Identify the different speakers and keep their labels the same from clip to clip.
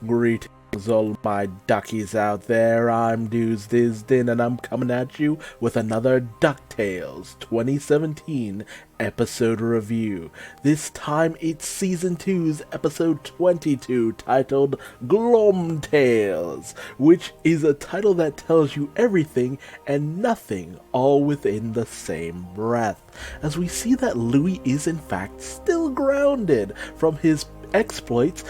Speaker 1: Greetings, all my duckies out there. I'm Duuz-Diz-Din, and I'm coming at you with another DuckTales 2017 episode review. This time it's Season 2's episode 22, titled GlomTales, which is a title that tells you everything and nothing all within the same breath, as we see that Louis is in fact still grounded from his exploits,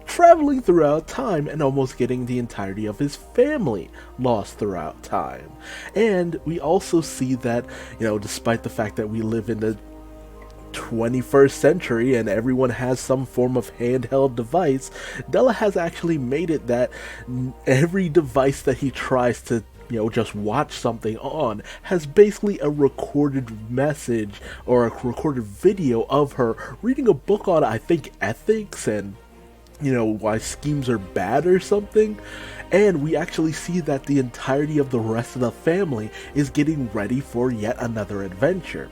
Speaker 1: traveling throughout time and almost getting the entirety of his family lost throughout time. And we also see that, despite the fact that we live in the 21st century and everyone has some form of handheld device, Della has actually made it that every device that he tries to just watch something on has basically a recorded message or a recorded video of her reading a book on, I think, ethics and, why schemes are bad or something. And we actually see that the entirety of the rest of the family is getting ready for yet another adventure.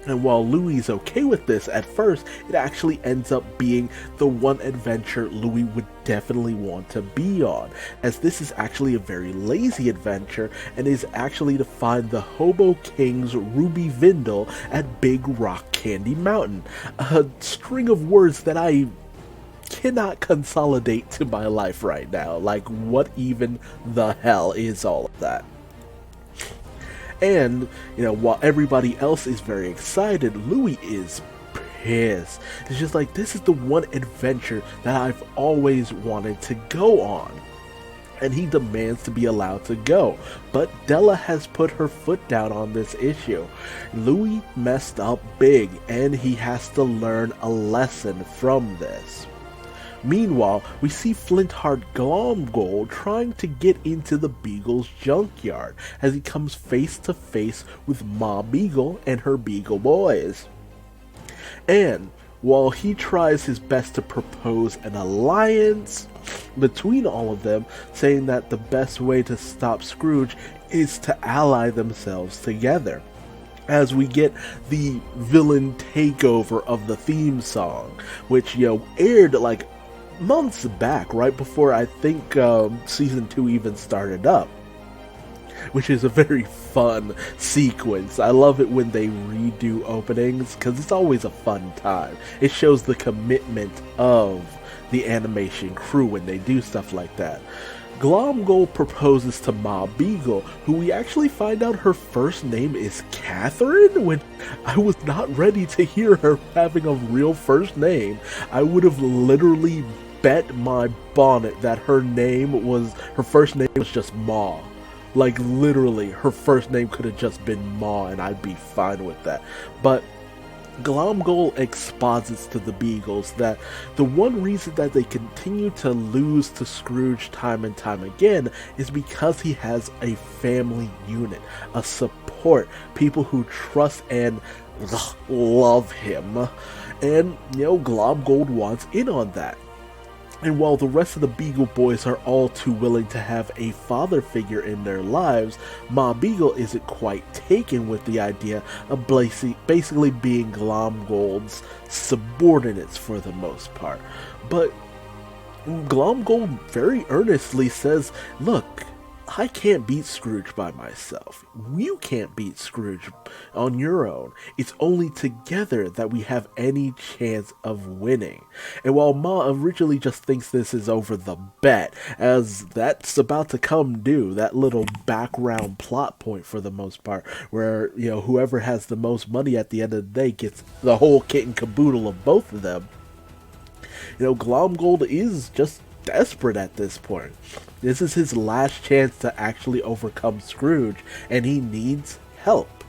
Speaker 1: And while Louis is okay with this at first, it actually ends up being the one adventure Louis would definitely want to be on, as this is actually a very lazy adventure and is actually to find the Hobo King's Ruby Vindle at Big Rock Candy Mountain. A string of words that I cannot consolidate to my life right now. Like, what even the hell is all of that? And, while everybody else is very excited, Louis is pissed. It's just like, this is the one adventure that I've always wanted to go on. And he demands to be allowed to go. But Della has put her foot down on this issue. Louis messed up big, and he has to learn a lesson from this. Meanwhile, we see Flintheart Glomgold trying to get into the Beagle's junkyard as he comes face to face with Ma Beagle and her Beagle boys. And while he tries his best to propose an alliance between all of them, saying that the best way to stop Scrooge is to ally themselves together, as we get the villain takeover of the theme song, which, aired like months back, right before I think season 2 even started up, which is a very fun sequence. I love it when they redo openings because it's always a fun time. It shows the commitment of the animation crew when they do stuff like that. Glomgold proposes to Ma Beagle, who we actually find out her first name is Catherine, when I was not ready to hear her having a real first name. I would have literally bet my bonnet that her first name was just Ma. Like, literally, her first name could have just been Ma and I'd be fine with that. But Glomgold exposits to the Beagles that the one reason that they continue to lose to Scrooge time and time again is because he has a family unit, a support, people who trust and love him. And, Glomgold wants in on that. And while the rest of the Beagle boys are all too willing to have a father figure in their lives, Ma Beagle isn't quite taken with the idea of basically being Glomgold's subordinates for the most part. But Glomgold very earnestly says, look, I can't beat Scrooge by myself. You can't beat Scrooge on your own. It's only together that we have any chance of winning. And while Ma originally just thinks this is over the bet, as that's about to come due, that little background plot point for the most part, where, whoever has the most money at the end of the day gets the whole kit and caboodle of both of them, Glomgold is just desperate at this point. This is his last chance to actually overcome Scrooge, and he needs help.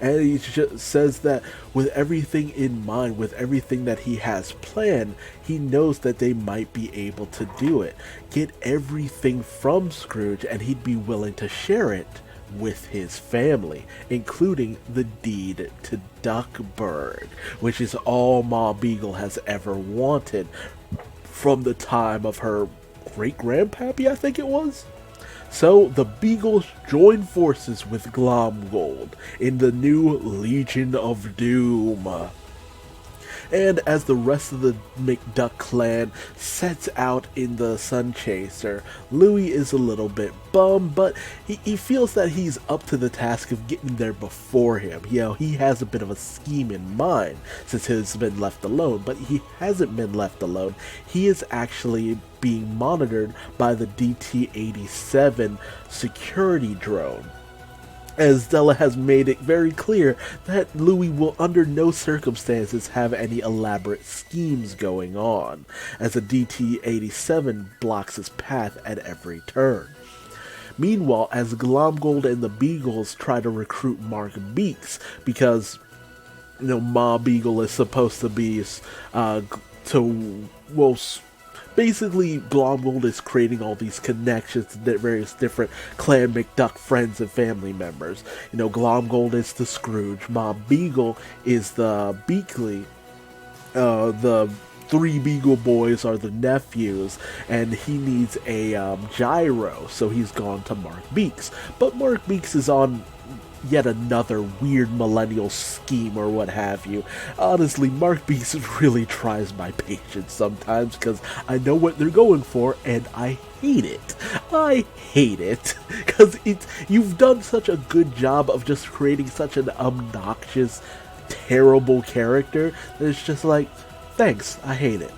Speaker 1: And he just says that with everything in mind, with everything that he has planned, he knows that they might be able to do it. Get everything from Scrooge, and he'd be willing to share it with his family, including the deed to Duckburg, which is all Ma Beagle has ever wanted from the time of her great-grandpappy, I think it was. So the Beagles join forces with Glomgold in the new Legion of Doom. And as the rest of the McDuck clan sets out in the Sun Chaser, Louie is a little bit bummed, but he feels that he's up to the task of getting there before him. You know, he has a bit of a scheme in mind since he's been left alone, but he hasn't been left alone. He is actually being monitored by the DT-87 security drone, as Della has made it very clear that Louie will under no circumstances have any elaborate schemes going on, as the DT-87 blocks his path at every turn. Meanwhile, as Glomgold and the Beagles try to recruit Mark Beaks, because, you know, Ma Beagle is supposed to be, basically, Glomgold is creating all these connections to various different Clan McDuck friends and family members. You know, Glomgold is the Scrooge, Ma Beagle is the Beakley, the three Beagle boys are the nephews, and he needs a gyro, so he's gone to Mark Beaks. But Mark Beaks is on yet another weird millennial scheme or what have you. Honestly, Mark Beaks really tries my patience sometimes, because I know what they're going for, and I hate it. I hate it, because you've done such a good job of just creating such an obnoxious, terrible character that it's just like, thanks, I hate it.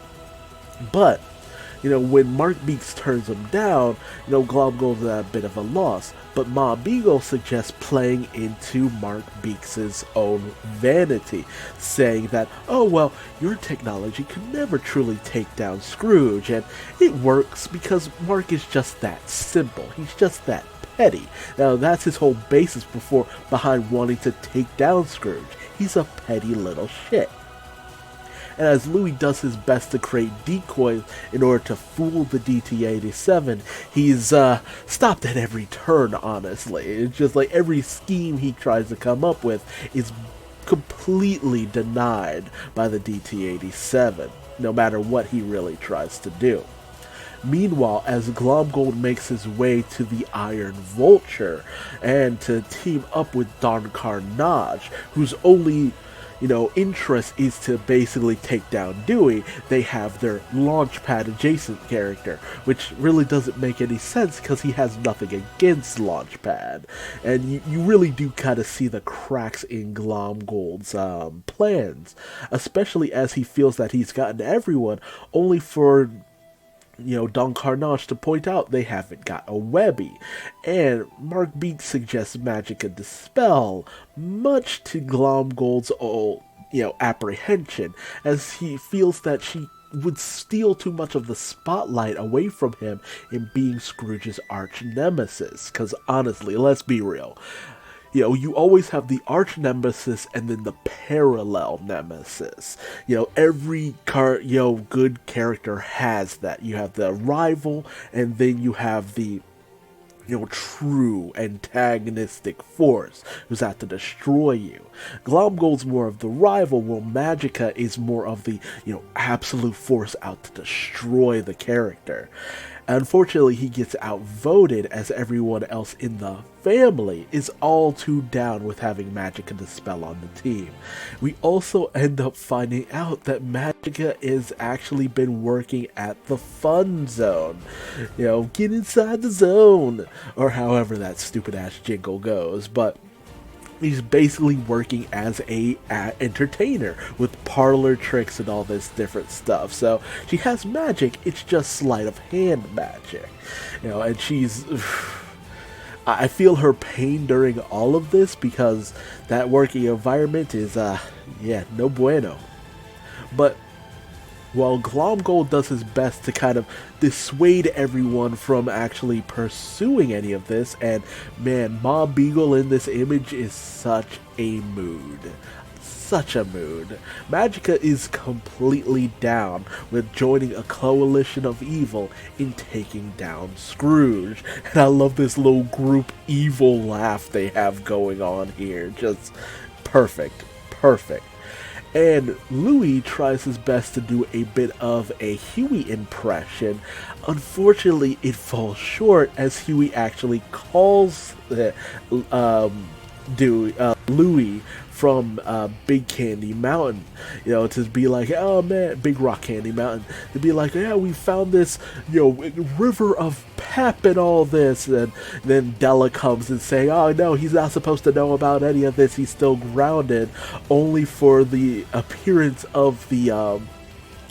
Speaker 1: But, you know, when Mark Beaks turns him down, you know, Glomgold's at a bit of a loss. But Ma Beagle suggests playing into Mark Beaks' own vanity, saying that, oh well, your technology could never truly take down Scrooge, and it works because Mark is just that simple, he's just that petty. Now that's his whole basis behind wanting to take down Scrooge. He's a petty little shit. And as Louie does his best to create decoys in order to fool the DT-87, he's stopped at every turn, honestly. It's just like every scheme he tries to come up with is completely denied by the DT-87, no matter what he really tries to do. Meanwhile, as Glomgold makes his way to the Iron Vulture and to team up with Don Carnage, whose only interest is to basically take down Dewey, they have their Launchpad adjacent character, which really doesn't make any sense because he has nothing against Launchpad. And you really do kind of see the cracks in Glomgold's plans, especially as he feels that he's gotten everyone, only for Don Carnage to point out they haven't got a Webby. And Mark Beaks suggests Magica Dispel, much to Glomgold's apprehension, as he feels that she would steal too much of the spotlight away from him in being Scrooge's arch nemesis. Because honestly, let's be real, you always have the arch nemesis and then the parallel nemesis. Every good character has that. You have the rival, and then you have the true antagonistic force who's out to destroy you. Glomgold's more of the rival, while Magica is more of the absolute force out to destroy the character. Unfortunately, he gets outvoted, as everyone else in the family is all too down with having Magica Dispel on the team. We also end up finding out that Magica has actually been working at the Fun Zone. Get inside the zone, or however that stupid ass jingle goes, but he's basically working as a entertainer with parlor tricks and all this different stuff. So she has magic, it's just sleight of hand magic. And she's... I feel her pain during all of this, because that working environment is, no bueno. But while Glomgold does his best to kind of dissuade everyone from actually pursuing any of this, and man, Ma Beagle in this image is such a mood. Such a mood. Magica is completely down with joining a coalition of evil in taking down Scrooge. And I love this little group evil laugh they have going on here. Just perfect. Perfect. And Louie tries his best to do a bit of a Huey impression. Unfortunately, it falls short, as Huey actually calls Louie from Big Candy Mountain, to be like, oh man, Big Rock Candy Mountain, to be like, yeah, we found this, river of pep and all this, and then Della comes and say, oh no, he's not supposed to know about any of this, he's still grounded, only for the appearance of the,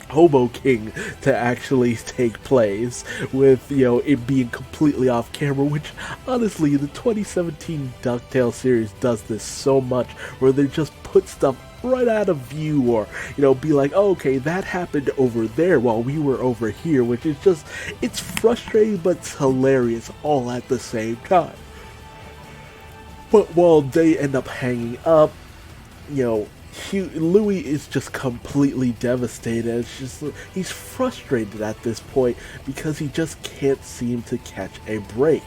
Speaker 1: Hobo King to actually take place, with it being completely off camera, which honestly the 2017 DuckTales series does this so much, where they just put stuff right out of view, or be like, oh, okay, that happened over there while we were over here, which is just, it's frustrating but it's hilarious all at the same time. But while they end up hanging up, Louis is just completely devastated. It's just, he's frustrated at this point because he just can't seem to catch a break.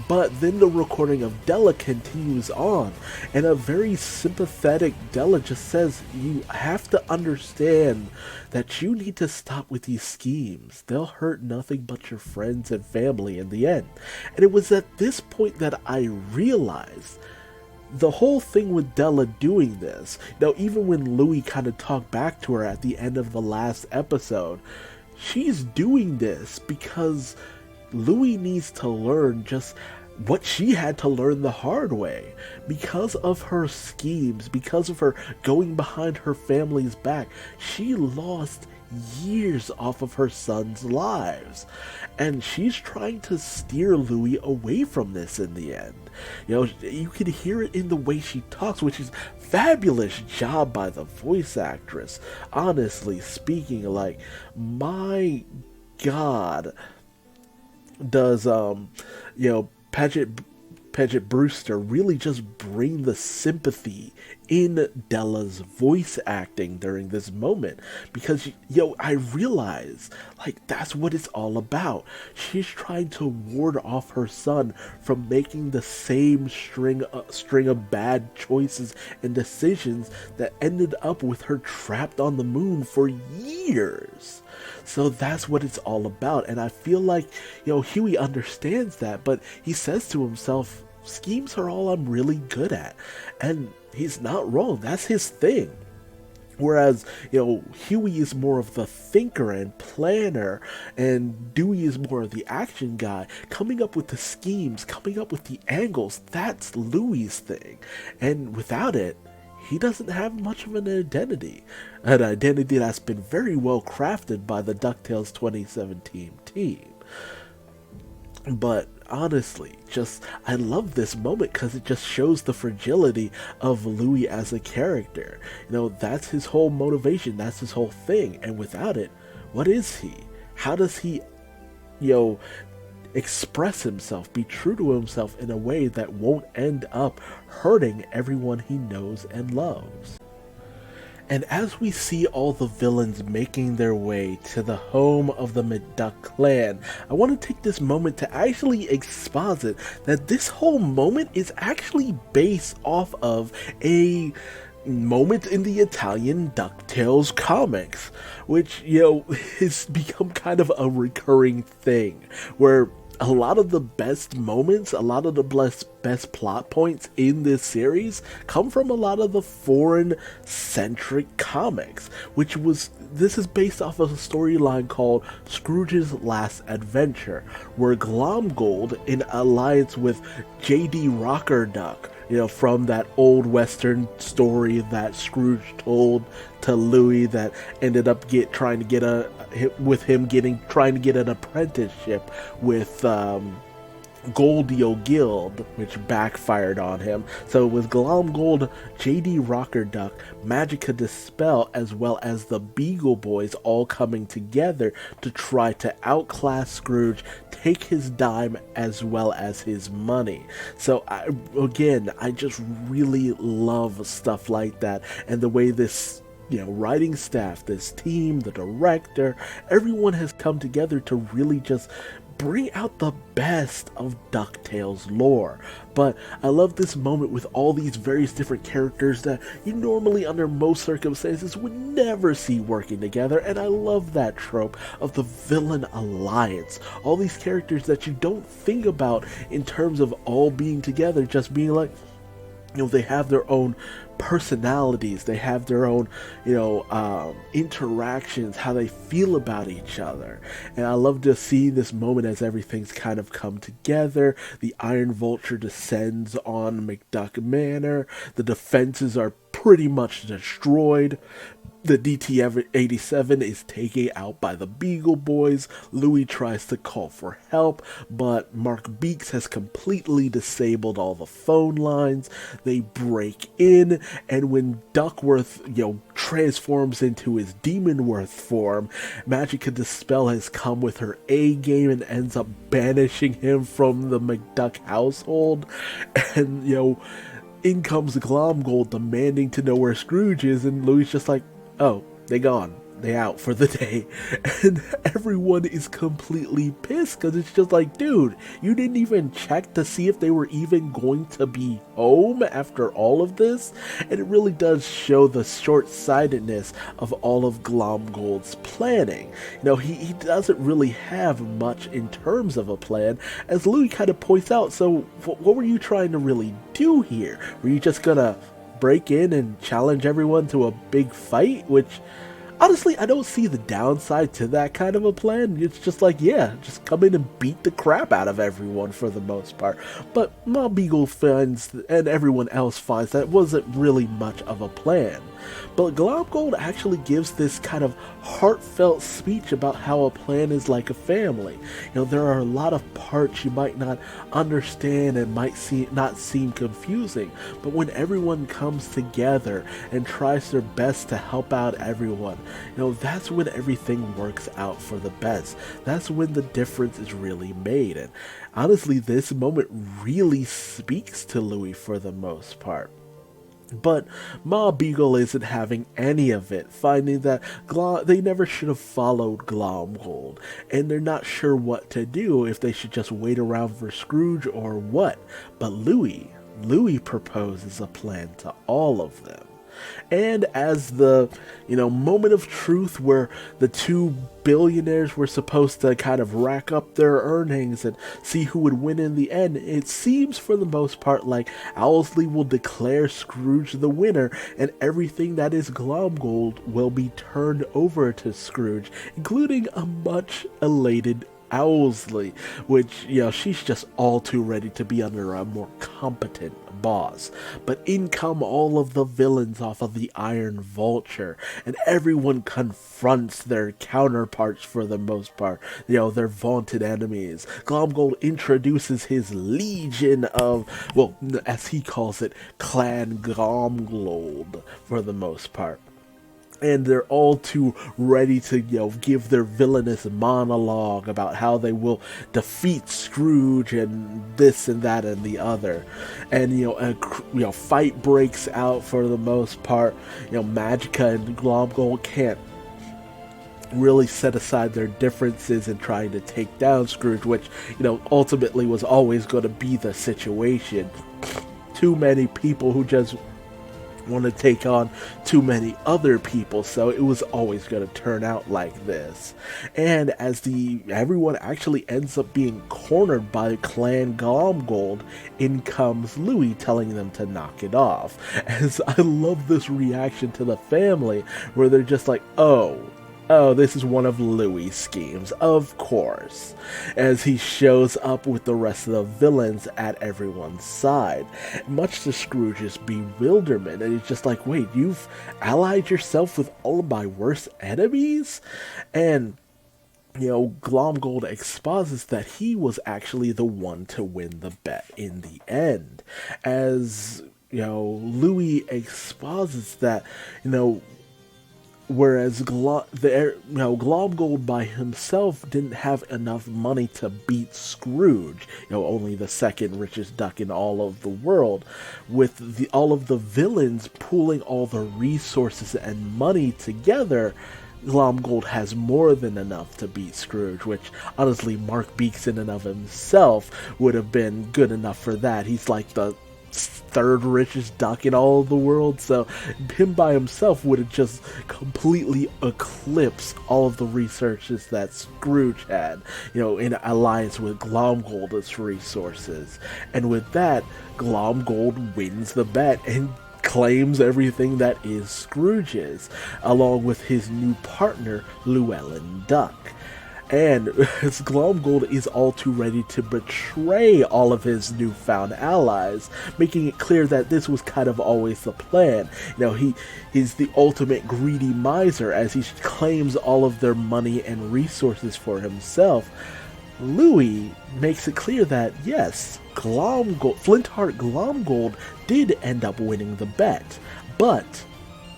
Speaker 1: But then the recording of Della continues on, and a very sympathetic Della just says, you have to understand that you need to stop with these schemes. They'll hurt nothing but your friends and family in the end. And it was at this point that I realized the whole thing with Della doing this, even when Louie kind of talked back to her at the end of the last episode, she's doing this because Louie needs to learn just what she had to learn the hard way. Because of her schemes, because of her going behind her family's back, she lost years off of her son's lives. And she's trying to steer Louie away from this in the end. You can hear it in the way she talks, which is fabulous job by the voice actress. Honestly speaking, like, my God, does Paget Brewster really just bring the sympathy in Della's voice acting during this moment, because I realize, like, that's what it's all about. She's trying to ward off her son from making the same string of bad choices and decisions that ended up with her trapped on the moon for years. So that's what it's all about, and I feel like, Huey understands that, but he says to himself, schemes are all I'm really good at, and he's not wrong, that's his thing. Whereas, Huey is more of the thinker and planner, and Dewey is more of the action guy, coming up with the schemes, coming up with the angles, that's Louie's thing, and without it, he doesn't have much of an identity that's been very well crafted by the DuckTales 2017 team. But honestly, I love this moment because it just shows the fragility of Louie as a character. That's his whole motivation, that's his whole thing, and without it, what is he? How does he, express himself, be true to himself in a way that won't end up hurting everyone he knows and loves? And as we see all the villains making their way to the home of the McDuck clan, I want to take this moment to actually exposit that this whole moment is actually based off of a moment in the Italian DuckTales comics, which, has become kind of a recurring thing, where a lot of the best moments, a lot of the best plot points in this series come from a lot of the foreign-centric comics, this is based off of a storyline called Scrooge's Last Adventure, where Glomgold, in alliance with J.D. Rocker Duck, from that old Western story that Scrooge told to Louie that ended up trying to get an apprenticeship with Goldie O'Guild, which backfired on him. So it was Glomgold, J.D. Rocker Duck, Magica Dispel, as well as the Beagle Boys all coming together to try to outclass Scrooge, take his dime as well as his money. So I just really love stuff like that, and the way this writing staff, this team, the director, everyone has come together to really just bring out the best of DuckTales lore. But I love this moment with all these various different characters that you normally, under most circumstances, would never see working together, and I love that trope of the villain alliance. All these characters that you don't think about in terms of all being together, just being like, they have their own personalities, they have their own, interactions, how they feel about each other. And I love to see this moment as everything's kind of come together. The Iron Vulture descends on McDuck Manor. The defenses are pretty much destroyed. The DT-87 is taken out by the Beagle Boys. Louis tries to call for help, but Mark Beeks has completely disabled all the phone lines. They break in, and when Duckworth, transforms into his Demonworth form, Magica Dispel has come with her A game and ends up banishing him from the McDuck household. And, in comes Glomgold demanding to know where Scrooge is, and Louis just like, oh, they gone. They out for the day. And everyone is completely pissed because it's just like, dude, you didn't even check to see if they were even going to be home after all of this? And it really does show the short-sightedness of all of Glomgold's planning. He doesn't really have much in terms of a plan, as Louis kind of points out. So what were you trying to really do here? Were you just gonna break in and challenge everyone to a big fight? Which, honestly, I don't see the downside to that kind of a plan. It's just like, yeah, just come in and beat the crap out of everyone for the most part. But Mob Beagle finds, and everyone else finds, that it wasn't really much of a plan. But Glomgold actually gives this kind of heartfelt speech about how a plan is like a family. There are a lot of parts you might not understand and might not seem confusing, but when everyone comes together and tries their best to help out everyone, that's when everything works out for the best. That's when the difference is really made. And honestly, this moment really speaks to Louis for the most part. But Ma Beagle isn't having any of it, finding that they never should have followed Glomgold, and they're not sure what to do, if they should just wait around for Scrooge or what. But Louis proposes a plan to all of them. And as the, moment of truth where the two billionaires were supposed to kind of rack up their earnings and see who would win in the end, it seems for the most part like Owlsley will declare Scrooge the winner, and everything that is Glomgold will be turned over to Scrooge, including a much elated Owlsley, which, she's just all too ready to be under a more competent boss. But in come all of the villains off of the Iron Vulture, and everyone confronts their counterparts for the most part, their vaunted enemies. Glomgold introduces his legion of, well, as he calls it, Clan Glomgold for the most part. And they're all too ready to, give their villainous monologue about how they will defeat Scrooge and this and that and the other. And, a fight breaks out for the most part. Magica and Glomgold can't really set aside their differences in trying to take down Scrooge, which, ultimately was always going to be the situation. Too many people who just want to take on too many other people, so it was always going to turn out like this. And as everyone actually ends up being cornered by Clan Glomgold, in comes Louis telling them to knock it off. As I love this reaction to the family, where they're just like, oh, this is one of Louis' schemes, of course, as he shows up with the rest of the villains at everyone's side, much to Scrooge's bewilderment. And he's just like, wait, you've allied yourself with all of my worst enemies? And Glomgold exposits that he was actually the one to win the bet in the end, as, Louis exposits that, whereas Glomgold by himself didn't have enough money to beat Scrooge, only the second richest duck in all of the world, with all of the villains pooling all the resources and money together, Glomgold has more than enough to beat Scrooge, which honestly Mark Beeks in and of himself would have been good enough for that. He's like the third richest duck in all of the world, so him by himself would have just completely eclipsed all of the researches that Scrooge had, in alliance with Glomgold's resources. And with that, Glomgold wins the bet and claims everything that is Scrooge's, along with his new partner, Llewellyn Duck. And Glomgold is all too ready to betray all of his newfound allies, making it clear that this was kind of always the plan. He is the ultimate greedy miser as he claims all of their money and resources for himself. Louis makes it clear that, yes, Flintheart Glomgold did end up winning the bet, but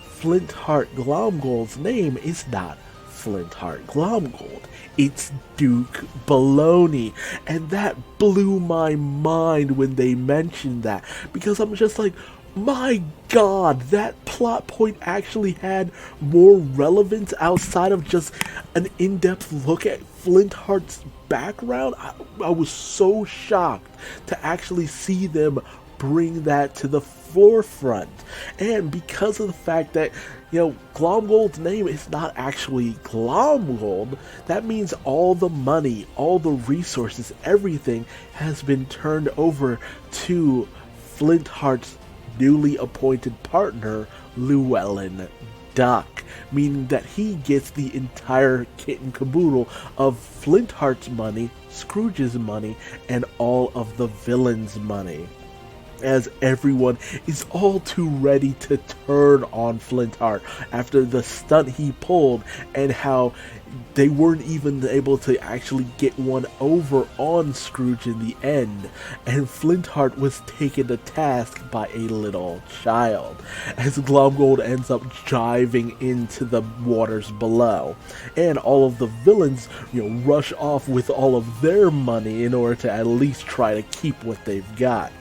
Speaker 1: Flintheart Glomgold's name is not Flintheart Glomgold. It's Duke Baloney, and that blew my mind when they mentioned that, because I'm just like, my god, that plot point actually had more relevance outside of just an in-depth look at Flintheart's background. I was so shocked to actually see them bring that to the forefront. And because of the fact that, Glomgold's name is not actually Glomgold, that means all the money, all the resources, everything has been turned over to Flintheart's newly appointed partner, Llewellyn Duck, meaning that he gets the entire kit and caboodle of Flintheart's money, Scrooge's money, and all of the villains' money, as everyone is all too ready to turn on Flintheart after the stunt he pulled, and how they weren't even able to actually get one over on Scrooge in the end, and Flintheart was taken to task by a little child, as Glomgold ends up diving into the waters below, and all of the villains, rush off with all of their money in order to at least try to keep what they've got.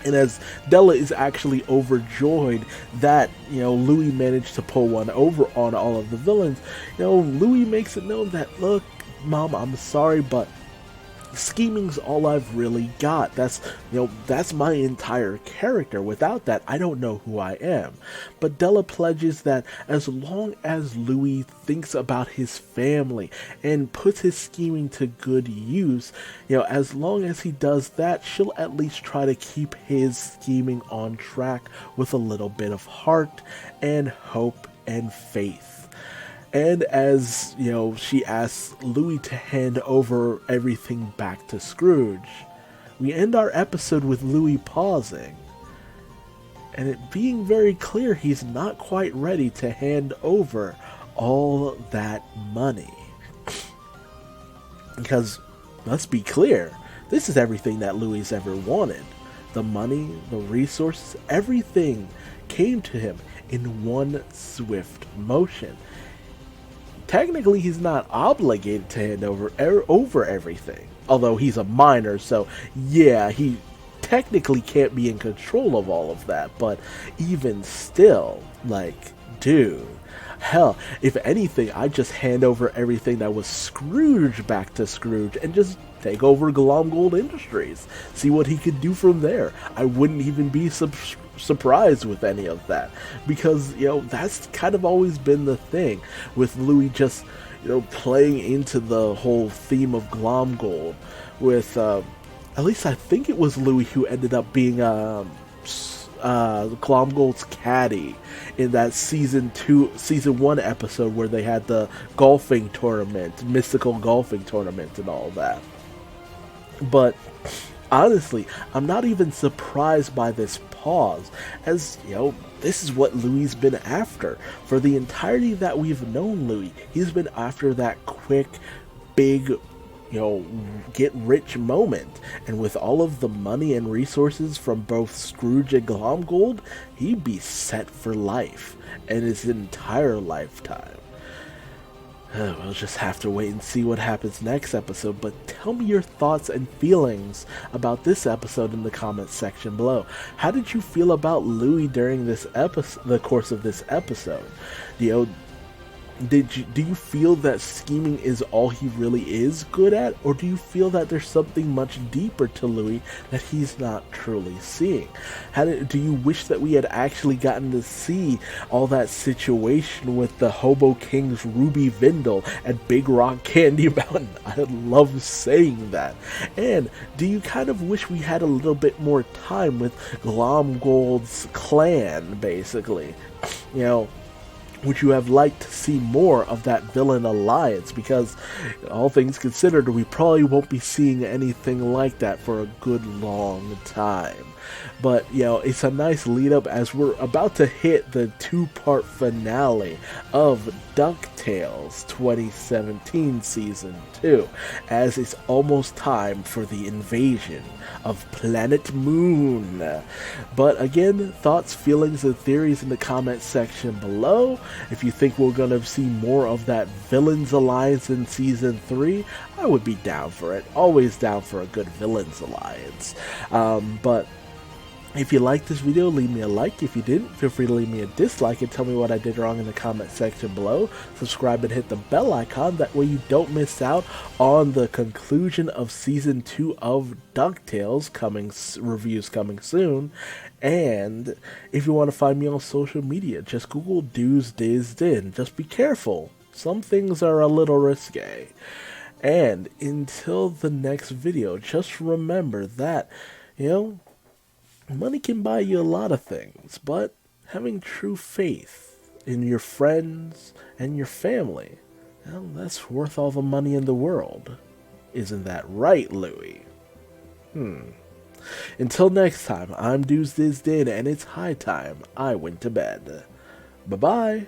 Speaker 1: And as Della is actually overjoyed that, Louis managed to pull one over on all of the villains, Louis makes it known that, look, Mom, I'm sorry, but scheming's all I've really got. That's my entire character. Without that, I don't know who I am. But Della pledges that as long as Louis thinks about his family and puts his scheming to good use, as long as he does that, she'll at least try to keep his scheming on track with a little bit of heart and hope and faith. And as, she asks Louis to hand over everything back to Scrooge, we end our episode with Louis pausing, and it being very clear he's not quite ready to hand over all that money. Because, let's be clear, this is everything that Louis ever wanted. The money, the resources, everything came to him in one swift motion. Technically, he's not obligated to hand over everything, although he's a minor, so yeah, he technically can't be in control of all of that, but even still, dude, hell, if anything, I'd just hand over everything that was Scrooge back to Scrooge and just take over Glomgold Industries, see what he could do from there. I wouldn't even be surprised with any of that, because that's kind of always been the thing with Louis, just playing into the whole theme of Glomgold with at least I think it was Louis who ended up being Glomgold's caddy in that season 1 episode where they had the golfing tournament, mystical golfing tournament and all that. But honestly, I'm not even surprised by this pause, as, this is what Louis' been after. For the entirety that we've known Louis, he's been after that quick, big, get rich moment. And with all of the money and resources from both Scrooge and Glomgold, he'd be set for life, and his entire lifetime. We'll just have to wait and see what happens next episode, but tell me your thoughts and feelings about this episode in the comments section below. How did you feel about Louis during this the course of this episode? Do you feel that scheming is all he really is good at, or do you feel that there's something much deeper to Louis that he's not truly seeing? Do you wish that we had actually gotten to see all that situation with the Hobo King's Ruby Vindle and Big Rock Candy Mountain? I love saying that. And do you kind of wish we had a little bit more time with Glomgold's clan, basically? You know, would you have liked to see more of that villain alliance? Because, all things considered, we probably won't be seeing anything like that for a good long time. But, it's a nice lead up as we're about to hit the 2-part finale of DuckTales 2017 Season 2, as it's almost time for the invasion of Planet Moon. But again, thoughts, feelings, and theories in the comment section below. If you think we're going to see more of that Villains Alliance in Season 3, I would be down for it. Always down for a good Villains Alliance. But if you liked this video, leave me a like. If you didn't, feel free to leave me a dislike and tell me what I did wrong in the comment section below. Subscribe and hit the bell icon, that way you don't miss out on the conclusion of Season 2 of DuckTales, reviews coming soon. And if you want to find me on social media, just Google Duuz-Diz-Din. Just be careful. Some things are a little risque. And until the next video, just remember that, money can buy you a lot of things, but having true faith in your friends and your family, that's worth all the money in the world. Isn't that right, Louis? Until next time, I'm Duuz-Diz-Din, and it's high time I went to bed. Bye-bye.